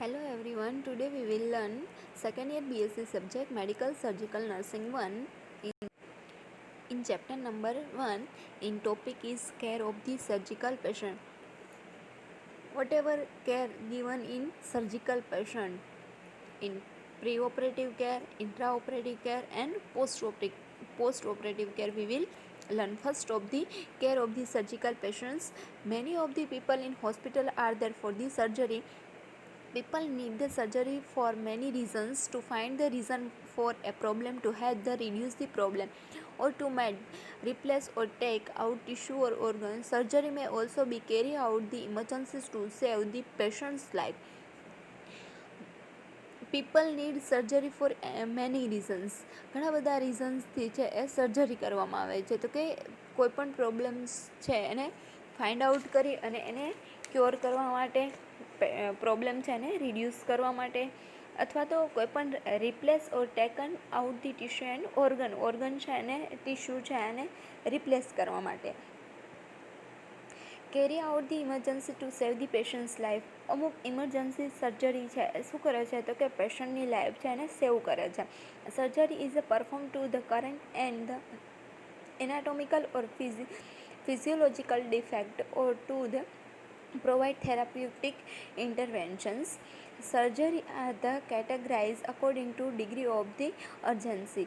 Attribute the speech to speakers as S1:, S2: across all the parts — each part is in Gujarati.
S1: Hello everyone, today we will learn second year BSc subject Medical Surgical Nursing 1 in chapter number 1 in topic is care of the surgical patient. Whatever care given in surgical patient in pre-operative care, intraoperative care and post-operative care we will learn. First of the care of the surgical patients. Many of the people in hospital are there for the surgery. People need the surgery for many reasons. To find the reason for a problem, to help the reduce the problem, or to mend, replace or take out tissue or organ. Surgery may also be carried out the emergencies to save the patient's life. People need surgery for many reasons. ઘણા બધા રીઝન્સથી છે એ સર્જરી કરવામાં આવે છે. તો કે કોઈપણ પ્રોબ્લેમ્સ છે એને ફાઇન્ડ આઉટ કરી અને એને ક્યોર કરવા માટે, પ્રોબ્લેમ છે એને રિડ્યુસ કરવા માટે, અથવા તો કોઈપણ replace or taken out the tissue and organ છે એને ટીશ્યુ છે એને રિપ્લેસ કરવા માટે. Carry out the emergency to save the patients life. અમુક ઇમરજન્સી સર્જરી છે એ શું કરે છે તો કે પેશન્ટની લાઈફ છે એને સેવ કરે છે. Surgery is a perform to the current and the anatomical or physiological defect or to the provide therapeutic interventions. Surgery are the categorized according to degree of the urgency.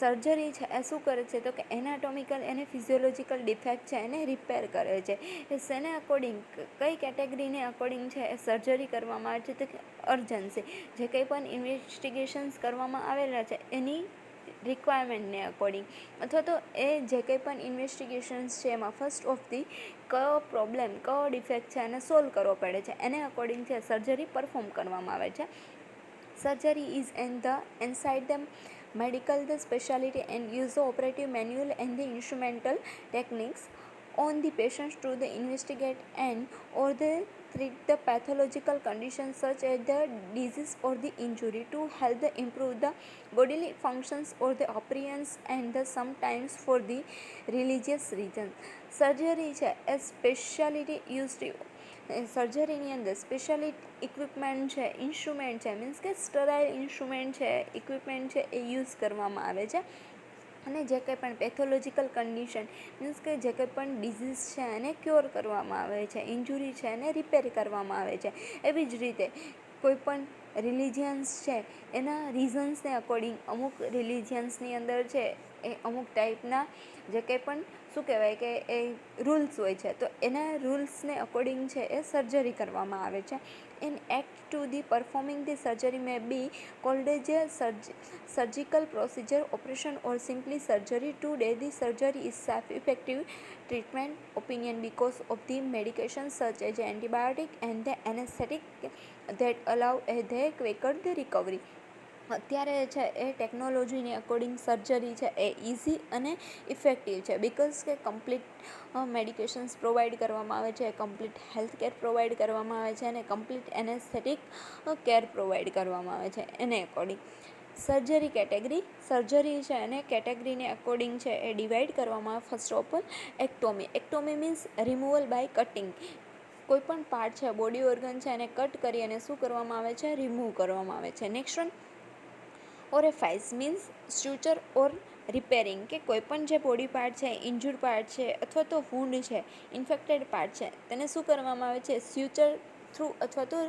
S1: Surgery છે એ શું કરે છે તો કે એનાટોમિકલ અને ફિઝિયોલોજીકલ ડિફેક્ટ છે એને રિપેર કરે છે. એ શેને અકોર્ડિંગ, કઈ કેટેગરીને અકોર્ડિંગ છે એ સર્જરી કરવામાં આવે છે તો કે અર્જન્સી. જે કંઈ પણ ઇન્વેસ્ટિગેશન્સ કરવામાં આવેલા છે એની રિક્વાયરમેન્ટને અકોર્ડિંગ, અથવા તો એ જે કંઈ પણ ઇન્વેસ્ટિગેશન્સ છે એમાં ફર્સ્ટ ઓફ ધી કયો પ્રોબ્લેમ, કયો ડિફેક્ટ છે એને સોલ્વ કરવો પડે છે, એને અકોર્ડિંગ છે સર્જરી પરફોર્મ કરવામાં આવે છે. Surgery is inside the medical the specialty and use the operative manual and the instrumental techniques on the patients to the investigate and or the treat the pathological conditions such as the disease or the injury to help the improve the bodily functions or the appearance and the sometimes for the religious reasons. Surgery છે એ સ્પેશિયાલિટી યુઝ સર્જરીની અંદર સ્પેશિયલી ઇક્વિપમેન્ટ છે, ઇન્સ્ટ્રુમેન્ટ છે, મીન્સ કે સ્ટરાઇલ ઇન્સ્ટ્રુમેન્ટ છે, ઇક્વિપમેન્ટ છે એ યુઝ કરવામાં આવે છે. અને જે કંઈ પણ પેથોલોજીકલ કન્ડિશન, મીન્સ કે જે કંઈ પણ ડિઝીઝ છે એને ક્યોર કરવામાં આવે છે, ઇન્જુરી છે એને રિપેર કરવામાં આવે છે. એવી જ રીતે કોઈપણ રિલિજિયન્સ છે એના રીઝન્સને અકોર્ડિંગ, અમુક રિલિજિયન્સની અંદર છે એ અમુક ટાઈપના જે કંઈ પણ શું કહેવાય કે એ રૂલ્સ હોય છે, તો એના રૂલ્સને અકોર્ડિંગ છે એ સર્જરી કરવામાં આવે છે. In act to the performing the surgery May B cold as a surgical procedure, operation or simply surgery. Today the surgery is safe effective treatment opinion because of the medications such as antibiotic and the anesthetic that allow the quicker the recovery. અત્યારે છે એ ટેકનોલોજીની અકોર્ડિંગ સર્જરી છે એ ઇઝી અને ઇફેક્ટિવ છે, બિકોઝ કે કમ્પ્લીટ મેડિકેશન્સ પ્રોવાઈડ કરવામાં આવે છે, કમ્પ્લીટ હેલ્થ કેર પ્રોવાઈડ કરવામાં આવે છે અને કમ્પ્લીટ એનેસ્થેટિક કેર પ્રોવાઈડ કરવામાં આવે છે એને અકોર્ડિંગ. Surgery category. સર્જરી છે અને કેટેગરીને અકોર્ડિંગ છે એ ડિવાઈડ કરવામાં આવે. First of all ectomy. Ectomy means removal by cutting. કોઈપણ પાર્ટ છે, બોડી ઓર્ગન છે એને કટ કરી અને શું કરવામાં આવે છે, રિમૂવ કરવામાં આવે છે. નેક્સ્ટ વન ઓરેફાઇસ મીન્સ સ્યુચર ઓર રિપેરિંગ. કે કોઈપણ જે બોડી પાર્ટ છે, ઇન્જુર્ડ પાર્ટ છે અથવા તો વૂન્ડ છે, ઇન્ફેક્ટેડ પાર્ટ છે, તેને શું કરવામાં આવે છે, સ્યુચર થ્રુ અથવા તો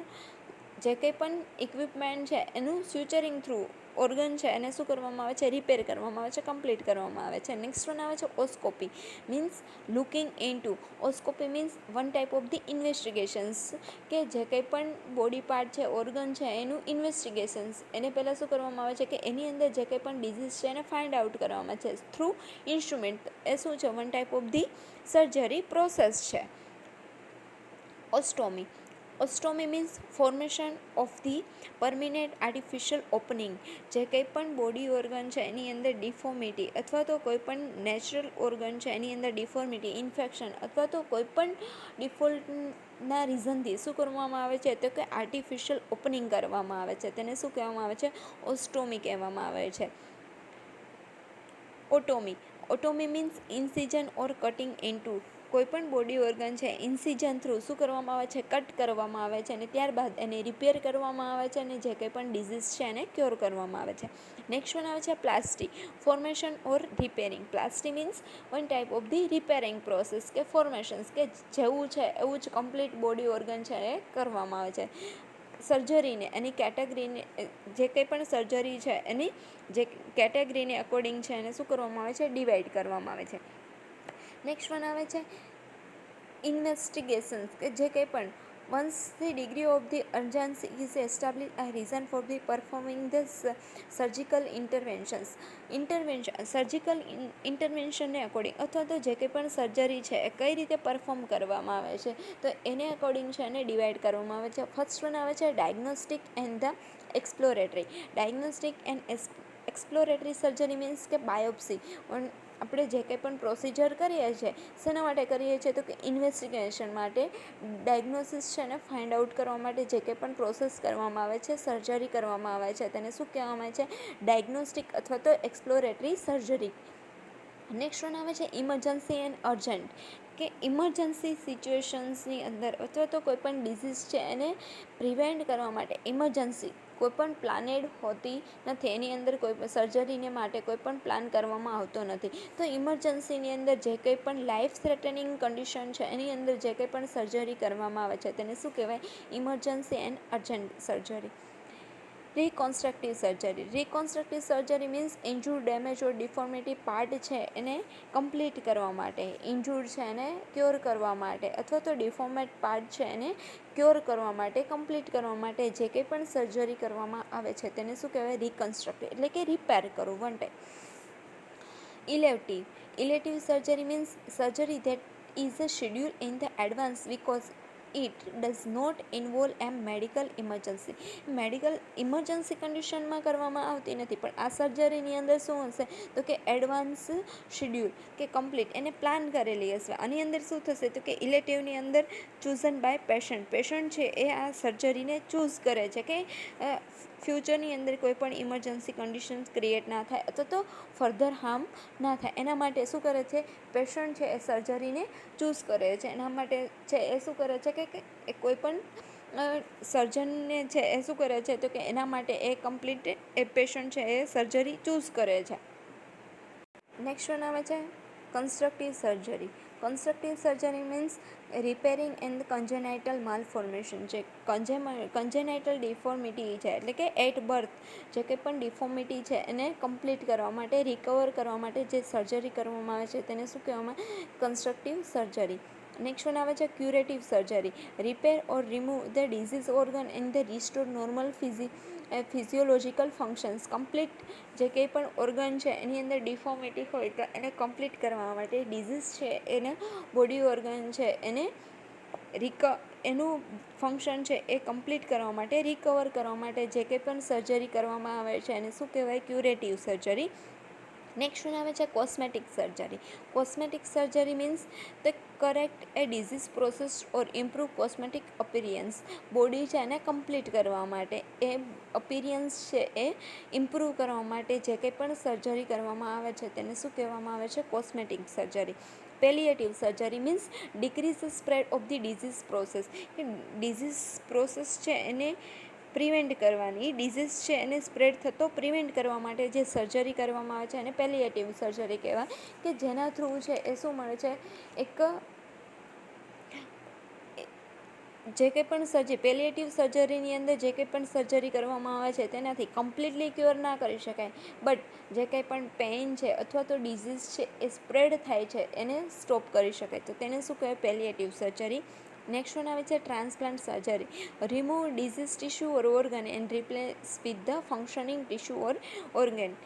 S1: જે કંઈ પણ ઇક્વિપમેન્ટ છે એનું સ્યુચરિંગ થ્રુ ઓર્ગન છે એને શું કરવામાં આવે છે, રિપેર કરવામાં આવે છે, કમ્પ્લીટ કરવામાં આવે છે. નેક્સ્ટ વન આવે છે oscopy means looking into. Oscopy means one type of the investigations. કે જે કંઈ પણ બોડી પાર્ટ છે, ઓર્ગન છે એનું ઇન્વેસ્ટિગેશન્સ, એને પહેલાં શું કરવામાં આવે છે કે એની અંદર જે કંઈ પણ ડિઝીઝ છે એને ફાઇન્ડ આઉટ કરવામાં છે થ્રુ ઇન્સ્ટ્રુમેન્ટ. એ શું છે, one type of the surgery process છે. Ostomy. Ostomy means formation of the permanent artificial opening. જે કંઈ પણ બોડી ઓર્ગન છે એની અંદર ડિફોર્મિટી અથવા તો કોઈપણ નેચરલ ઓર્ગન છે એની અંદર ડિફોર્મિટી, ઇન્ફેક્શન અથવા તો કોઈપણ ડિફોલ્ટના રીઝનથી શું કરવામાં આવે છે તો કે આર્ટિફિશિયલ ઓપનિંગ કરવામાં આવે છે, તેને શું કહેવામાં આવે છે, ઓસ્ટોમી કહેવામાં આવે છે. ઓટોમી. ઓટોમી મીન્સ ઇન્સિઝન ઓર કટિંગ ઇનટુ. કોઈપણ બોડી ઓર્ગન છે ઇન્સિઝન થ્રુ શું કરવામાં આવે છે, કટ કરવામાં આવે છે અને ત્યારબાદ એને રિપેર કરવામાં આવે છે અને જે કંઈ પણ ડિઝીઝ છે એને ક્યોર કરવામાં આવે છે. નેક્સ્ટ વન આવે છે plasty, formation or repairing. Plasty means one type of the repairing process કે ફોર્મેશન્સ કે જેવું છે એવું જ કમ્પ્લીટ બોડી ઓર્ગન છે એ કરવામાં આવે છે. સર્જરીને એની કેટેગરીને જે કંઈ પણ સર્જરી છે એની જે કેટેગરીને અકોર્ડિંગ છે એને શું કરવામાં આવે છે, ડિવાઈડ કરવામાં આવે છે. નેક્સ્ટ વન આવે છે ઇન્વેસ્ટિગેશન્સ કે જે કંઈ પણ once the degree of the urgency is established a reason for the performing the surgical surgical ઇન્ટરવેન્શનને અકોર્ડિંગ અથવા તો જે કંઈ પણ સર્જરી છે એ કઈ રીતે પરફોર્મ કરવામાં આવે છે તો એને અકોર્ડિંગ છે એને ડિવાઈડ કરવામાં આવે છે. ફર્સ્ટ વન આવે છે diagnostic and the exploratory. Diagnostic and exploratory surgery means કે બાયોપ્સી. આપણે જે કંઈ પણ પ્રોસિજર કરીએ છીએ શેના માટે કરીએ છીએ તો કે ઇન્વેસ્ટિગેશન માટે, ડાયગ્નોસિસ છે ને ફાઇન્ડ આઉટ કરવા માટે જે કંઈ પણ પ્રોસેસ કરવામાં આવે છે, સર્જરી કરવામાં આવે છે તેને શું કહેવામાં આવે છે, ડાયગ્નોસ્ટિક અથવા તો એક્સપ્લોરેટરી સર્જરી. નેક્સ્ટ વન આવે છે ઇમરજન્સી એન્ડ અર્જન્ટ કે ઇમરજન્સી સિચ્યુએશન્સની અંદર અથવા તો કોઈપણ ડિઝીઝ છે એને પ્રિવેન્ટ કરવા માટે ઇમરજન્સી કોઈપણ પ્લાનેડ હોતી નથી, એની અંદર કોઈ સર્જરીને માટે કોઈ પણ પ્લાન કરવામાં આવતો નથી. તો ઇમરજન્સીની અંદર જે કંઈ પણ લાઈફ થ્રેટનિંગ કન્ડિશન છે એની અંદર જે કંઈ પણ સર્જરી કરવામાં આવે છે તેને શું કહેવાય, emergency and urgent surgery. Reconstructive surgery. Reconstructive surgery means injured, damage or deformity part છે એને કમ્પ્લીટ કરવા માટે, ઇન્જુર્ડ છે એને ક્યોર કરવા માટે અથવા તો ડિફોર્મેટ પાર્ટ છે એને ક્યોર કરવા માટે, કમ્પ્લીટ કરવા માટે જે કંઈ પણ સર્જરી કરવામાં આવે છે તેને શું કહેવાય, રિકન્સ્ટ્રક્ટિવ એટલે કે રિપેર કરવું one time. Elective. Elective surgery means surgery that is a schedule in the advance because it does not involve an medical emergency. Medical emergency કન્ડિશનમાં કરવામાં આવતી નથી પણ આ સર્જરીની અંદર શું હશે તો કે એડવાન્સ શેડ્યુલ કે કમ્પ્લીટ એને પ્લાન કરેલી હશે. આની અંદર શું થશે તો કે ઇલેટિવની અંદર ચૂઝન બાય પેશન્ટ. પેશન્ટ છે એ આ સર્જરીને ચૂઝ કરે છે કે ફ્યુચરની અંદર કોઈ પણ ઇમરજન્સી કન્ડિશન્સ ક્રિએટ ના થાય અથવા તો ફર્ધર હાર્મ ના થાય એના માટે શું કરે છે, પેશન્ટ છે એ સર્જરીને ચૂઝ કરે છે. એના માટે છે એ શું કરે છે કે એ કોઈ પણ સર્જનને છે એ શું કરે છે તો કે એના માટે એ કમ્પ્લીટ એ પેશન્ટ છે એ સર્જરી ચૂઝ કરે છે. નેક્સ્ટ વન આવે છે constructive surgery. Constructive surgery means repairing and congenital malformation. જે કન્જેનાઇટલ ડિફોર્મિટી છે એટલે કે એટ બર્થ જે કંઈ પણ ડિફોર્મિટી છે એને કમ્પ્લીટ કરવા માટે, રિકવર કરવા માટે જે સર્જરી કરવામાં આવે છે તેને શું કહેવામાં, કન્સ્ટ્રક્ટિવ સર્જરી. નેક્સ્ટ વન આવે છે curative surgery. Repair or remove the disease organ and the restore normal physiological functions. Complete જે કંઈ પણ ઓર્ગન છે એની અંદર ડિફોર્મિટી હોય તો એને કમ્પ્લીટ કરવા માટે, ડિઝીઝ છે એને બોડી ઓર્ગન છે એને એનું ફંક્શન છે એ કમ્પ્લીટ કરવા માટે, રિકવર કરવા માટે જે કંઈ પણ સર્જરી કરવામાં આવે છે એને શું કહેવાય, ક્યુરેટિવ સર્જરી. નેક્સ્ટ વન આવે છે cosmetic surgery. Cosmetic surgery means the correct a disease process or improve cosmetic appearance. Body છે એને કમ્પ્લીટ કરવા માટે, એ અપિરિયન્સ છે એ ઇમ્પ્રૂવ કરવા માટે જે કંઈ પણ સર્જરી કરવામાં આવે છે તેને શું કહેવામાં આવે છે, cosmetic surgery. Palliative surgery means decrease spread of the disease process. કે ડિઝીઝ પ્રોસેસ છે એને પ્રિવેન્ટ કરવાની, ડિઝીઝ છે એને સ્પ્રેડ થતો પ્રિવેન્ટ કરવા માટે જે સર્જરી કરવામાં આવે છે એને પેલિએટિવ સર્જરી કહેવાય. કે જેના થ્રુ છે એ શું મળે છે, એક જે કંઈ પણ પેલિએટિવ સર્જરીની અંદર જે કંઈ પણ સર્જરી કરવામાં આવે છે તેનાથી કમ્પ્લીટલી ક્યોર ના કરી શકાય બટ જે કંઈ પણ પેઇન છે અથવા તો ડિઝીઝ છે એ સ્પ્રેડ થાય છે એને સ્ટોપ કરી શકાય તો તેને શું કહેવાય, પેલિએટિવ સર્જરી. નેક્સ્ટ વન આવે છે transplant surgery. Remove disease tissue or organ and replace with the functioning tissue or organ.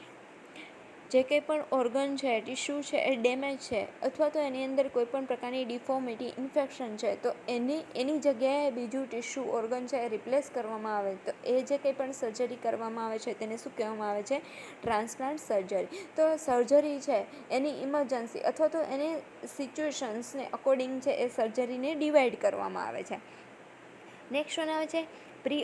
S1: જે કંઈ પણ ઓર્ગન છે, ટિશ્યુ છે એ ડેમેજ છે અથવા તો એની અંદર કોઈ પણ પ્રકારની ડિફોર્મિટી, ઇન્ફેક્શન છે તો એની જગ્યાએ બીજું ટિશ્યુ ઓર્ગન છે એ રિપ્લેસ કરવામાં આવે તો એ જે કંઈ પણ સર્જરી કરવામાં આવે છે તેને શું કહેવામાં આવે છે, ટ્રાન્સપ્લાન્ટ સર્જરી. તો સર્જરી છે એની ઇમરજન્સી અથવા તો એની સિચ્યુએશન્સને અકોર્ડિંગ છે એ સર્જરીને ડિવાઈડ કરવામાં આવે છે. નેક્સ્ટ વન આવે છે પ્રી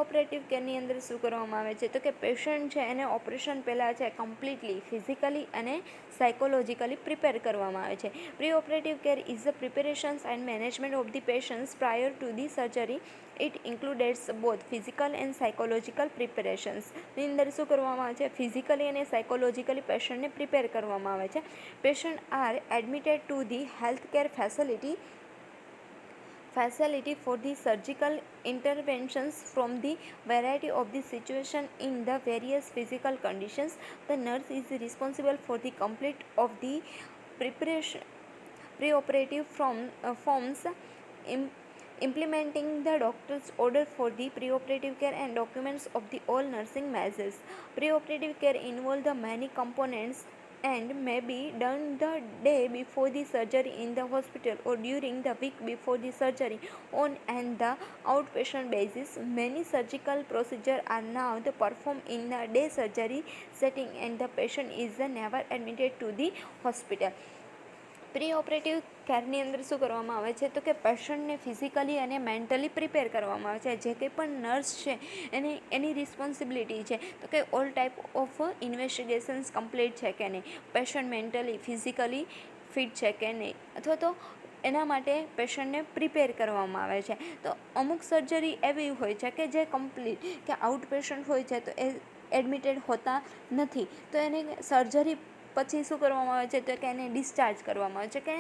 S1: ઓપરેટિવ કેરની અંદર શું કરવામાં આવે છે તો કે પેશન્ટ છે એને ઓપરેશન પહેલાં છે કમ્પ્લીટલી ફિઝિકલી અને સાયકોલોજીકલી પ્રિપેર કરવામાં આવે છે. Pre operative care is the preparations and management of the patients prior to the surgery. It includes both physical and psychological પ્રિપેરેશન્સની અંદર શું કરવામાં આવે છે ફિઝિકલી અને સાયકોલોજીકલી પેશન્ટને પ્રિપેર કરવામાં આવે છે. Patient are admitted to the health care facility for the surgical interventions from the variety of the situation in the various physical conditions. The nurse is responsible for the complete of the preparation preoperative forms, implementing the doctor's order for the preoperative care and documents of the all nursing measures. Preoperative care involves the many components and may be done the day before the surgery in the hospital or during the week before the surgery on and the outpatient basis. Many surgical procedures are now performed in the day surgery setting and the patient is never admitted to the hospital. Pre operative કેરની અંદર શું કરવામાં આવે છે તો કે પેશન્ટને ફિઝિકલી અને મેન્ટલી પ્રિપેર કરવામાં આવે છે. જે કંઈ પણ નર્સ છે એની રિસ્પોન્સિબિલિટી છે તો કે all type of investigations complete છે કે નહીં, પેશન્ટ મેન્ટલી ફિઝિકલી ફિટ છે કે નહીં, અથવા તો એના માટે પેશન્ટને પ્રિપેર કરવામાં આવે છે. તો અમુક સર્જરી એવી હોય છે કે જે કમ્પ્લીટ કે આઉટ પેશન્ટ હોય છે તો એ એડમિટેડ હોતા નથી, તો એને સર્જરી પછી શું કરવામાં આવે છે તો કે એને ડિસ્ચાર્જ કરવામાં આવે છે કે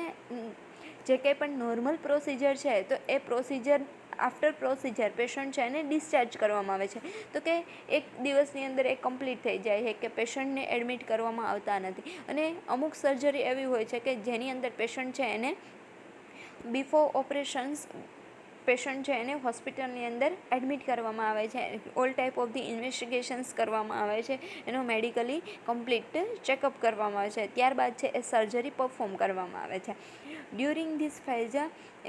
S1: જે કંઈ પણ નોર્મલ પ્રોસિજર છે તો એ પ્રોસિજર આફ્ટર પ્રોસિજર પેશન્ટ છે એને ડિસ્ચાર્જ કરવામાં આવે છે. તો કે એક દિવસની અંદર એ કમ્પ્લીટ થઈ જાય છે કે પેશન્ટને એડમિટ કરવામાં આવતા નથી. અને અમુક સર્જરી એવી હોય છે કે જેની અંદર પેશન્ટ છે એને બિફોર ઓપરેશન્સ પેશન્ટ છે એને હોસ્પિટલની અંદર એડમિટ કરવામાં આવે છે. All type of the investigations કરવામાં આવે છે, એનો મેડિકલી કમ્પ્લીટ ચેકઅપ કરવામાં આવે છે, ત્યારબાદ છે એ સર્જરી પરફોર્મ કરવામાં આવે છે. During this phase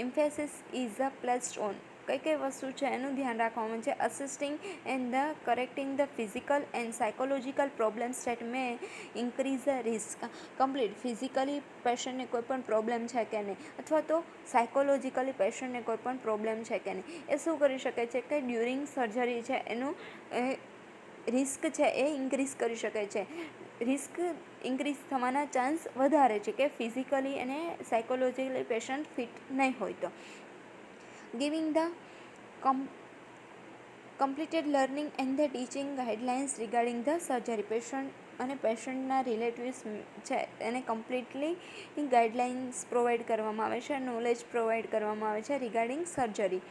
S1: emphasis is placed on કઈ કઈ વસ્તુ છે એનું ધ્યાન રાખવાનું છે. Assisting and the correcting the physical and psychological problems that may increase the risk. Complete physically પેશન્ટને કોઈ પણ પ્રોબ્લેમ છે કે નહીં, અથવા તો સાયકોલોજીકલી પેશન્ટને કોઈ પણ પ્રોબ્લેમ છે કે નહીં, એ શું કરી શકે છે કે ડ્યુરિંગ સર્જરી છે એનું રિસ્ક છે એ ઇન્ક્રીઝ કરી શકે છે. રિસ્ક ઇન્ક્રીઝ થવાના ચાન્સ વધારે છે કે ફિઝિકલી અને સાયકોલોજીકલી પેશન્ટ ફિટ નહીં હોય તો. Giving the completed learning and the teaching guidelines regarding the surgery. Patient અને પેશન્ટના રિલેટિવ્સ છે એને કમ્પ્લીટલી ગાઈડલાઇન્સ પ્રોવાઈડ કરવામાં આવે છે, નોલેજ પ્રોવાઈડ કરવામાં આવે છે regarding surgery.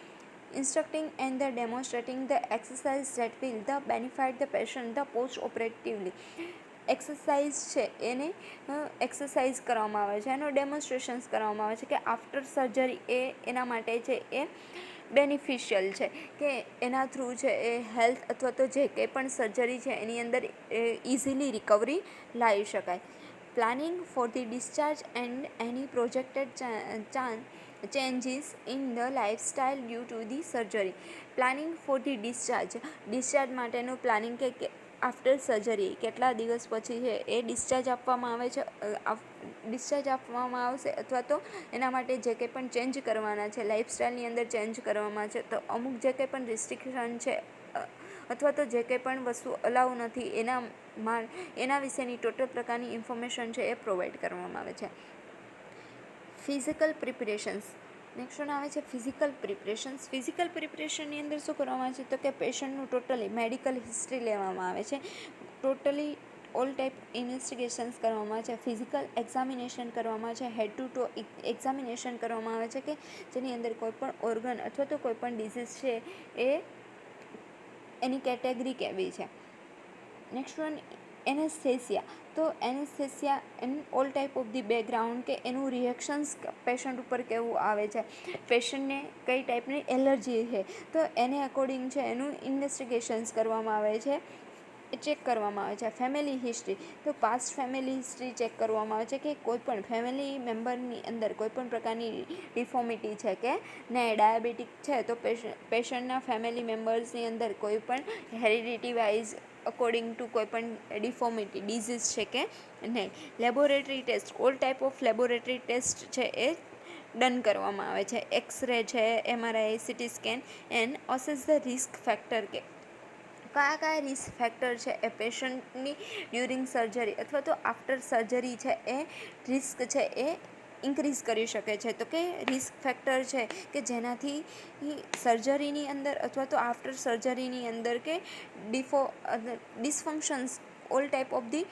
S1: Instructing and the demonstrating the exercise that will the benefit the patient the post operatively. Exercise છે એને એક્સરસાઇઝ કરવામાં આવે છે, એનો ડેમોન્સ્ટ્રેશન્સ કરવામાં આવે છે કે આફ્ટર સર્જરી એના માટે છે એ બેનિફિશિયલ છે કે એના થ્રુ છે એ હેલ્થ અથવા તો જે કંઈ પણ સર્જરી છે એની અંદર ઇઝીલી રિકવરી લાવી શકાય. Planning for the discharge and any projected changes in the lifestyle due to the surgery. Planning for the discharge માટેનું પ્લાનિંગ કે આફ્ટર સર્જરી કેટલા દિવસ પછી છે એ ડિસ્ચાર્જ આપવામાં આવે છે, ડિસ્ચાર્જ આપવામાં આવશે, અથવા તો એના માટે જે કંઈ પણ ચેન્જ કરવાના છે લાઈફસ્ટાઈલની અંદર ચેન્જ કરવામાં છે, તો અમુક જે કંઈ પણ રિસ્ટ્રિક્શન છે અથવા તો જે કંઈ પણ વસ્તુ અલાઉ નથી એના વિશેની ટોટલ પ્રકારની ઇન્ફોર્મેશન છે એ પ્રોવાઈડ કરવામાં આવે છે. ફિઝિકલ પ્રિપરેશન્સ નેક્સ્ટ વન આવે છે ફિઝિકલ પ્રિપરેશન્સ. ફિઝિકલ પ્રિપરેશનની અંદર શું કરવામાં આવે છે તો કે પેશન્ટનું ટોટલી મેડિકલ હિસ્ટ્રી લેવામાં આવે છે, ટોટલી ઓલ ટાઈપ ઇન્વેસ્ટિગેશન્સ કરવામાં આવે છે, ફિઝિકલ એક્ઝામિનેશન કરવામાં આવે છે, હેડ ટુ ટો એક્ઝામિનેશન કરવામાં આવે છે કે જેની અંદર કોઈ પણ ઓર્ગન અથવા તો કોઈ પણ ડિઝીઝ છે એ એની કેટેગરી કેવી છે. Next one anaesthesia. તો anaesthesia an all type of the background કે એનું રિએક્શન્સ પેશન્ટ ઉપર કેવું આવે છે, પેશન્ટને કઈ ટાઈપની એલર્જી છે, તો એને અકોર્ડિંગ છે એનું ઇન્વેસ્ટિગેશન્સ કરવામાં આવે છે, ચેક કરવામાં આવે છે. Family history. તો પાસ્ટ ફેમિલી હિસ્ટ્રી ચેક કરવામાં આવે છે કે કોઈ પણ ફેમિલી મેમ્બરની અંદર કોઈ પણ પ્રકારની ડિફોર્મિટી છે કે ને ડાયાબિટીક છે તો પેશન્ટના ફેમિલી મેમ્બર્સની અંદર કોઈ પણ હેરિડિટી વાઇઝ અકોર્ડિંગ ટુ કોઈ પણ ડિફોર્મિટી ડિઝીઝ છે કે નહીં. Laboratory test. All type of laboratory test છે એ ડન કરવામાં આવે છે. એક્સરે છે, MRI, CT scan and assess the risk factor, કે કયા રિસ્ક ફેક્ટર છે એ પેશન્ટની ડ્યુરિંગ સર્જરી અથવા તો આફ્ટર સર્જરી છે એ રિસ્ક છે એ ઇન્ક્રીઝ કરી શકે છે. તો કે રિસ્ક ફેક્ટર છે કે જેનાથી સર્જરીની અંદર અથવા તો આફ્ટર સર્જરીની અંદર કે ડિસફંક્શન્સ ઓલ ટાઈપ ઓફ ધી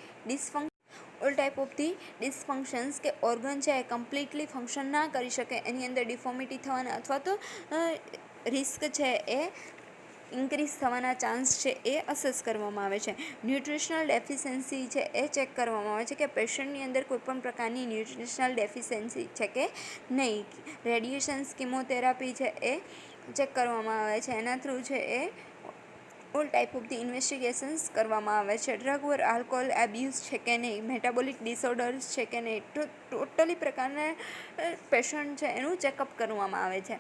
S1: ડિસફંક્શન્સ કે ઓર્ગન છે એ કમ્પ્લીટલી ફંક્શન ના કરી શકે, એની અંદર ડિફોર્મિટી થવાના અથવા તો રિસ્ક છે એ ઇન્ક્રીઝ થવાના ચાન્સ છે એ અસેસ કરવામાં આવે છે. ન્યુટ્રિશનલ ડેફિશિયન્સી છે એ ચેક કરવામાં આવે છે કે પેશન્ટની અંદર કોઈપણ પ્રકારની ન્યુટ્રિશનલ ડેફિશિયન્સી છે કે નહીં. રેડિયેશન્સ, કિમોથેરાપી છે એ ચેક કરવામાં આવે છે. એના થ્રુ છે એ all type of the investigations કરવામાં આવે છે. ડ્રગ ઓર આલ્કોહોલ એબ્યુઝ છે કે નહીં, મેટાબોલિક ડિસઓર્ડર્સ છે કે નહીં, ટોટલી પ્રકારના પેશન્ટ છે એનું ચેકઅપ કરવામાં આવે છે.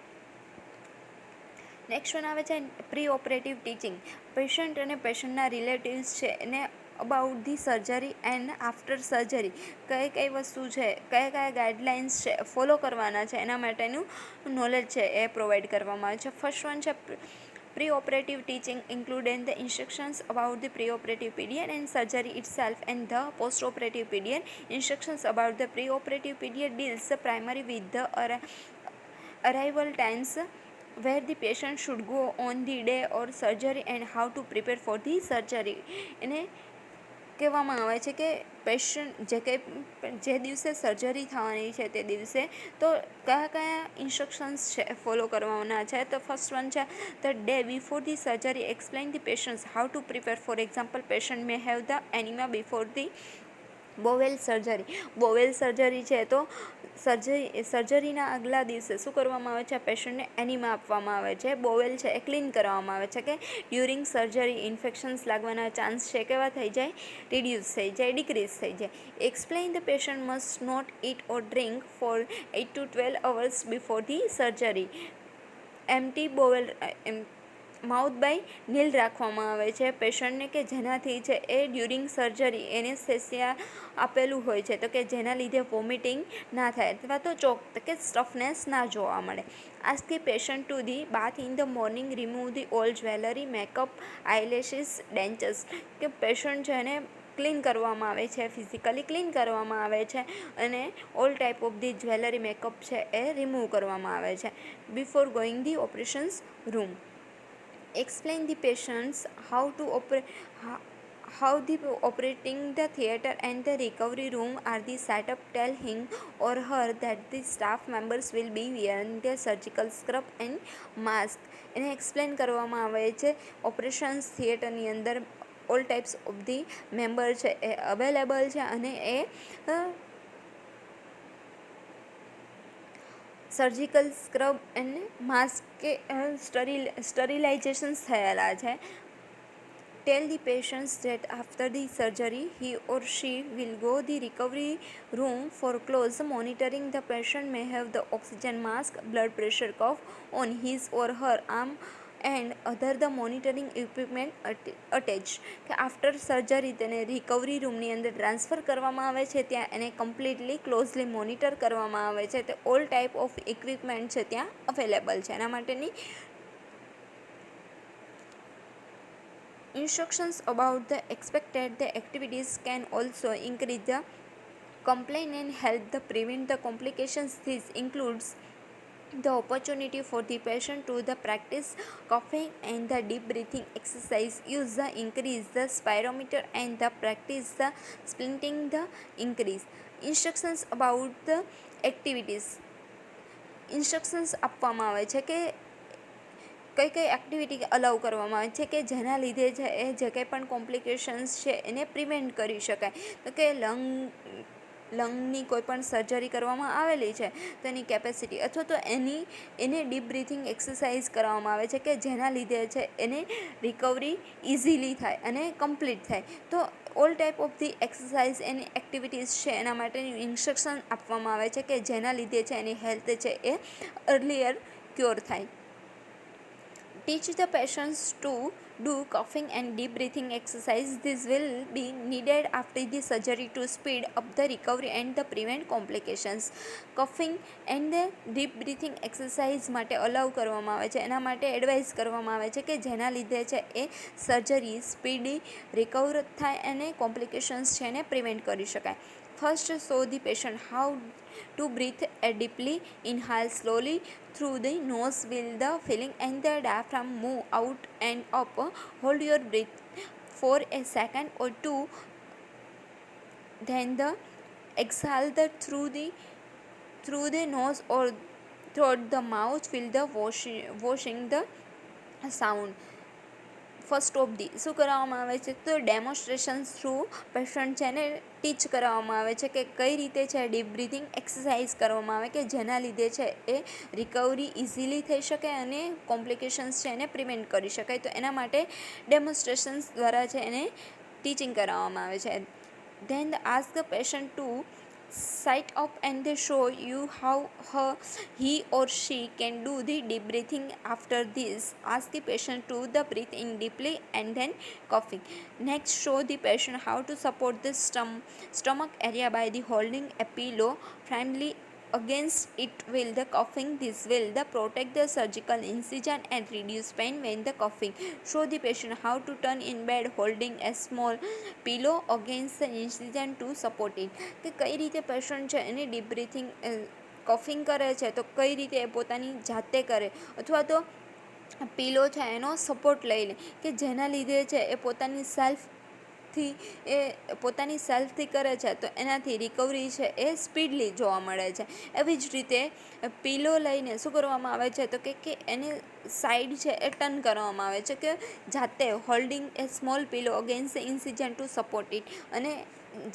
S1: નેક્સ્ટ વન આવે છે પ્રી ઓપરેટિવ ટીચિંગ. પેશન્ટ અને પેશન્ટના રિલેટિવ્સ છે એને about the surgery and after surgery કઈ વસ્તુ છે, કયા ગાઈડલાઇન્સ છે ફોલો કરવાના છે, એના માટેનું નોલેજ છે એ પ્રોવાઈડ કરવામાં આવે છે. ફર્સ્ટ વન છે pre operative teaching included the instructions about the pre operative period and surgery itself and the post operative period. Instructions about the pre operative period deals primary with the arrival times, where the patient should go on the day or surgery and how to prepare for the surgery. એને કહેવામાં આવે છે કે પેશન્ટ જે દિવસે સર્જરી થવાની છે તે દિવસે તો કયા ઇન્સ્ટ્રક્શન્સ છે ફોલો કરવાના છે. તો ફર્સ્ટ વન છે the day before the surgery explain the patients how to prepare. For example, patient may have the enema before the bowel surgery છે તો સર્જરીના આગલા દિવસે શું કરવામાં આવે છે, પેશન્ટને એનિમા આપવામાં આવે છે. બોવેલ છે એ ક્લીન કરવામાં આવે છે કે ડ્યુરિંગ સર્જરી ઇન્ફેક્શન્સ લાગવાના ચાન્સ છે કેવા થઈ જાય, રિડ્યુસ થઈ જાય, ડિક્રીઝ થઈ જાય. Explain the patient must not eat or drink for 8 to 12 hours before the surgery. Empty bowel mouth by nil રાખવામાં આવે છે પેશન્ટને કે જેનાથી છે એ ડ્યુરિંગ સર્જરી એનેસ્થેસિયા આપેલું હોય છે તો કે જેના લીધે વોમિટિંગ ના થાય અથવા તો ચોક કે સ્ટફનેસ ના જોવા મળે. Ask the patient to the bath in the morning, remove the all jewellery, makeup, eyelashes, dentures. કે પેશન્ટ છે એને ક્લીન કરવામાં આવે છે, ફિઝિકલી ક્લીન કરવામાં આવે છે અને all type of the jewellery, makeup છે એ રિમૂવ કરવામાં આવે છે before going the operations room. Explain the patients how the operating the theatre and the recovery room are the setup. Tell him or her that the staff members will be wearing the surgical scrub and mask. એને એક્સપ્લેન કરવામાં આવે છે ઓપરેશન્સ થિયેટરની અંદર all types of the member છે એ અવેલેબલ છે અને એ સર્જિકલ સ્ક્રબ એન્ડ માસ્ક કે સ્ટરીલાઇઝેશન્સ થયેલા છે. Tell the patients that after the surgery he or she will go the recovery room for close monitoring. The patient may have the oxygen mask, blood pressure cuff on his or her arm and other the monitoring equipment attach. કે આફ્ટર સર્જરી તેને રિકવરી રૂમની અંદર ટ્રાન્સફર કરવામાં આવે છે, ત્યાં એને કમ્પ્લીટલી ક્લોઝલી મોનિટર કરવામાં આવે છે. તે ઓલ ટાઈપ ઓફ ઇક્વિપમેન્ટ છે ત્યાં અવેલેબલ છે. એના માટેની instructions about the expected the activities can also increase the complaint and help the prevent the complications. This includes the opportunity for the patient to the practice coughing and the deep breathing exercise, use the increase the spirometer and the practice the splinting the increase. Instructions about the activities. Instructions આપવામાં આવે છે કે કઈ એક્ટિવિટી અલાઉ કરવામાં આવે છે કે જેના લીધે છે એ જે કંઈ પણ કોમ્પ્લિકેશન્સ છે એને પ્રિવેન્ટ કરી શકાય. તો કે લંગની કોઈ પણ સર્જરી કરવામાં આવેલી છે તો એની કેપેસિટી અથવા તો એને ડીપ બ્રીથિંગ એક્સરસાઇઝ કરવામાં આવે છે કે જેના લીધે છે એને રિકવરી ઇઝીલી થાય અને કમ્પ્લીટ થાય. તો all type of the exercise any activities છે એના માટેની ઇન્સ્ટ્રક્શન આપવામાં આવે છે કે જેના લીધે છે એની હેલ્થ છે એ અર્લીયર ક્યોર થાય. Teach the patients to do coughing and deep breathing exercise. This will be needed after the surgery to speed up the recovery and the prevent complications. Coughing and deep breathing exercise માટે અલાઉ કરવામાં આવે છે, એના માટે એડવાઇસ કરવામાં આવે છે કે જેના લીધે છે એ સર્જરી સ્પીડી રિકવર થાય અને કોમ્પ્લિકેશન્સ છે એને પ્રિવેન્ટ કરી શકાય. First, show the patient how to breathe deeply. Inhale slowly through the nose while the filling and the diaphragm move out and up. Hold your breath for a second or two. Then exhale through the nose or through the mouth while the washing the sound. First of the શું કરાવવામાં આવે છે તો ડેમોન્સ્ટ્રેશન થ્રુ પેશન્ટ છે એને ટીચ કરાવવામાં આવે છે કે કઈ રીતે છે ડીપ બ્રીથિંગ એક્સરસાઇઝ કરવામાં આવે કે જેના લીધે છે એ રિકવરી ઇઝીલી થઈ શકે અને કોમ્પ્લિકેશન્સ છે એને પ્રિવેન્ટ કરી શકાય. તો એના માટે ડેમોન્સ્ટ્રેશન્સ દ્વારા છે એને ટીચિંગ કરાવવામાં આવે છે. Then ask the patient to sit up and they show you how he or she can do the deep breathing. After this, ask the patient to breathe in deeply and then coughing. Next, show the patient how to support the stomach area by the holding a pillow firmly against it while the coughing. This will protect the surgical incision and reduce pain when the coughing. Show the patient how to turn in bed holding a small pillow against the incision to support it. કે કઈ રીતે પેશન્ટ છે એને ડીપ બ્રીથિંગ કફિંગ કરે છે તો કઈ રીતે એ પોતાની જાતે કરે અથવા તો પીલો છે એનો સપોર્ટ લઈ લે કે જેના લીધે છે એ પોતાની સેલ્ફથી કરે છે તો એનાથી રિકવરી છે એ સ્પીડલી જોવા મળે છે. એવી જ રીતે પીલો લઈને શું કરવામાં આવે છે તો કે એને સાઈડ છે એ ટર્ન કરવામાં આવે છે કે જાતે holding a small pillow against incision to support it. અને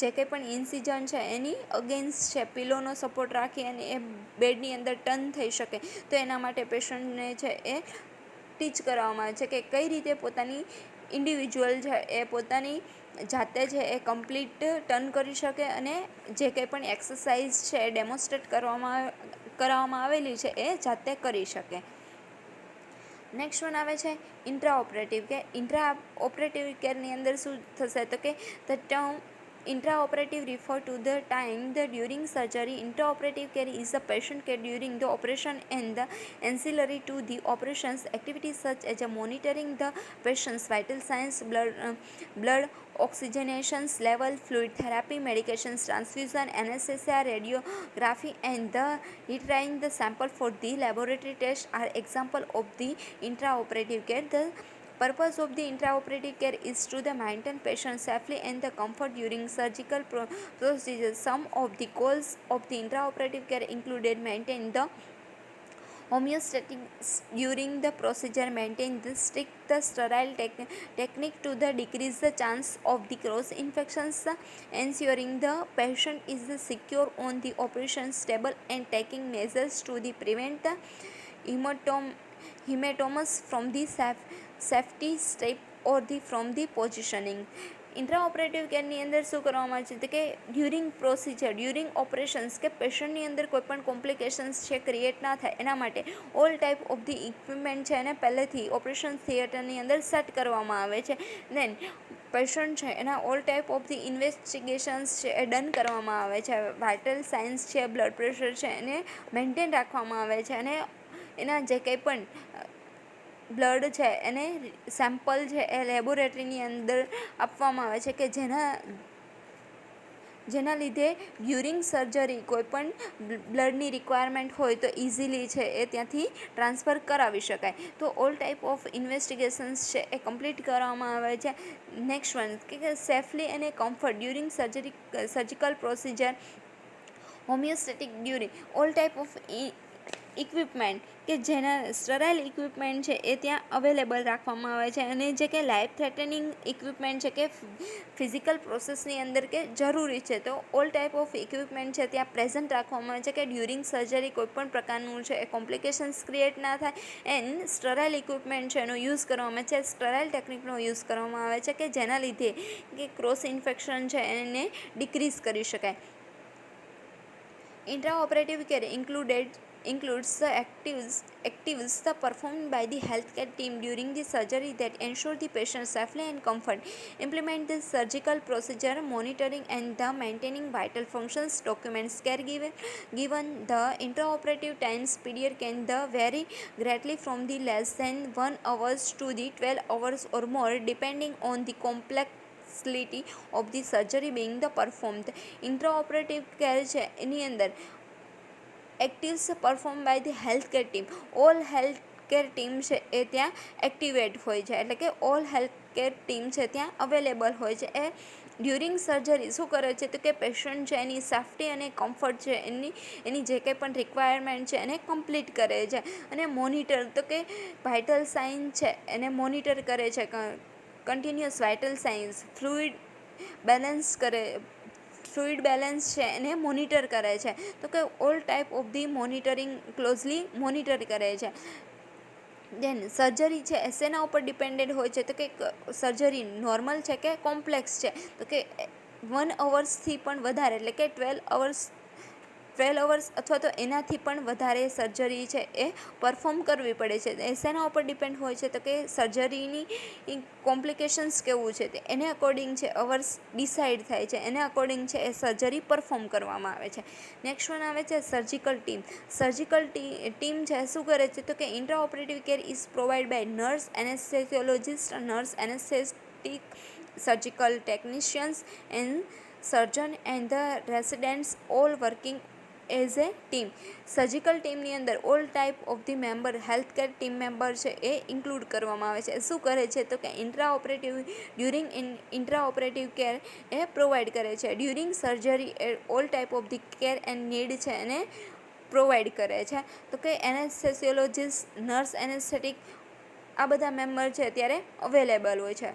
S1: જે કંઈ પણ ઇન્સિજન છે એની અગેન્સ્ટ છે પીલોનો સપોર્ટ રાખી અને એ બેડની અંદર ટર્ન થઈ શકે તો એના માટે પેશન્ટને છે એ ટીચ કરવામાં આવે છે કે કઈ રીતે પોતાની ઇન્ડિવિજ્યુઅલ છે એ પોતાની જાતે છે એ કમ્પ્લીટ ટર્ન કરી શકે અને જે કંઈ પણ એક્સરસાઇઝ છે એ ડેમોન્સ્ટ્રેટ કરવામાં આવેલી છે એ જાતે કરી શકે. નેક્સ્ટ વન આવે છે intraoperative care. Intraoperative કેરની અંદર શું થશે તો કે the term intraoperative refer to the time during surgery. Intraoperative care is the patient care during the operation and the ancillary to the operations activities such as monitoring the patient's vital signs, blood oxygenation level, fluid therapy, medications transfusion, anesthesia, radiography, and the retrying the sample for the laboratory test are example of the intraoperative care. The purpose of the intraoperative care is to maintain patient safely and the comfort during surgical procedures. Some of the goals of the intraoperative care included maintain the homeostasis during the procedure, maintain the strict sterile technique to decrease the chance of the cross infections, ensuring the patient is secure on the operation table, and taking measures to prevent the hematomas from the safety step or from the positioning. ઇન્ટ્રાઓપરેટિવ કેરની અંદર શું કરવામાં આવે છે કે ડ્યુરિંગ પ્રોસિજર ડ્યુરિંગ ઓપરેશન્સ કે પેશન્ટની અંદર કોઈ પણ કોમ્પ્લિકેશન્સ છે ક્રિએટ ના થાય એના માટે all type of the equipment છે એને પહેલેથી ઓપરેશન થિયેટરની અંદર સેટ કરવામાં આવે છે. દેન પેશન્ટ છે એના all type of the investigations છે એ ડન કરવામાં આવે છે. વાઇટલ સાઇન્સ છે, બ્લડ પ્રેશર છે એને મેન્ટેન રાખવામાં આવે છે અને એના જે કંઈ પણ બ્લડ છે એને સેમ્પલ છે એ લેબોરેટરીની અંદર આપવામાં આવે છે કે જેના લીધે ડ્યુરિંગ સર્જરી કોઈ પણ બ્લડની રિક્વાયરમેન્ટ હોય તો ઇઝીલી છે એ ત્યાંથી ટ્રાન્સફર કરાવી શકાય. તો ઓલ ટાઈપ ઓફ ઇન્વેસ્ટિગેશન્સ છે એ કમ્પ્લીટ કરવામાં આવે છે. નેક્સ્ટ વન કે સેફલી અને comfort during surgical procedure, homeostatic during all type of equipment કે જેના સ્ટરાઇલ ઇક્વિપમેન્ટ છે એ ત્યાં અવેલેબલ રાખવામાં આવે છે અને જે કે લાઈફ થ્રેટનિંગ ઇક્વિપમેન્ટ છે કે ફિઝિકલ પ્રોસેસની અંદર કે જરૂરી છે તો ઓલ ટાઈપ ઓફ ઇક્વિપમેન્ટ છે ત્યાં પ્રેઝન્ટ રાખવામાં આવે છે કે ડ્યુરિંગ સર્જરી કોઈપણ પ્રકારનું છે એ કોમ્પ્લિકેશન્સ ક્રિએટ ના થાય એન્ડ સ્ટરાઇલ ઇક્વિપમેન્ટ છે એનો યુઝ કરવામાં આવે છે. સ્ટરાઇલ ટેકનિકનો યુઝ કરવામાં આવે છે કે જેના લીધે કે ક્રોસ ઇન્ફેક્શન છે એને ડિક્રીઝ કરી શકાય. Intraoperative care included includes the activities performed by the healthcare team during the surgery that ensure the patient safety and comfort, implement the surgical procedure, monitoring and the maintaining vital functions, documents caregiver. Given the intraoperative times period can the vary greatly from the less than 1 hours to the 12 hours or more, depending on the complexity of the surgery being the performed. intraoperative care છે એની અંદર actives perform by the health care team. All health care team છે એ ત્યાં એક્ટિવેટ હોય છે, એટલે કે ઓલ હેલ્થ કેર ટીમ છે ત્યાં અવેલેબલ હોય છે. એ ડ્યુરિંગ સર્જરી શું કરે છે તો કે પેશન્ટ છે એની સેફ્ટી અને કમ્ફર્ટ છે એની જે કંઈ પણ રિક્વાયરમેન્ટ છે એને કમ્પ્લીટ કરે છે. અને મોનિટર તો કે વાઇટલ સાઇન છે એને મોનિટર કરે છે, continuous vital science, fluid balance છે એને મોનિટર કરે છે. તો કે all type of the monitoring closely monitor કરે છે. દેન સર્જરી છે એ શેના ઉપર ડિપેન્ડેડ હોય છે તો કે સર્જરી નોર્મલ છે કે કોમ્પ્લેક્સ છે, તો કે 1 અવર્સથી પણ વધારે એટલે કે 12 અવર્સ અથવા તો એનાથી પણ વધારે સર્જરી છે એ પરફોર્મ કરવી પડે છે. એ શેના ઉપર ડિપેન્ડ હોય છે તો કે સર્જરીની કોમ્પ્લિકેશન્સ કેવું છે તે એને અકોર્ડિંગ છે અવર્સ ડિસાઇડ થાય છે, એને અકોર્ડિંગ છે એ સર્જરી પરફોર્મ કરવામાં આવે છે. નેક્સ્ટ વન આવે છે સર્જિકલ ટીમ. સર્જિકલ ટીમ છે શું કરે છે તો કે intraoperative care is provide by nurse anesthesiologist, nurse anesthetic, surgical technicians and surgeon and the residents all working as a team. Surgical ટીમની અંદર all type of the member health care team member છે એ ઇન્ક્લુડ કરવામાં આવે છે. શું કરે છે તો કે ડ્યુરિંગ ઇન્ટ્રાઓપરેટિવ કેર એ પ્રોવાઈડ કરે છે. During surgery A all type of the care and need છે એને પ્રોવાઈડ કરે છે. તો કે એનેસ્થેસિયોલોજિસ્ટ, નર્સ એનેસ્થેટિક આ બધા મેમ્બર છે ત્યારે અવેલેબલ હોય છે.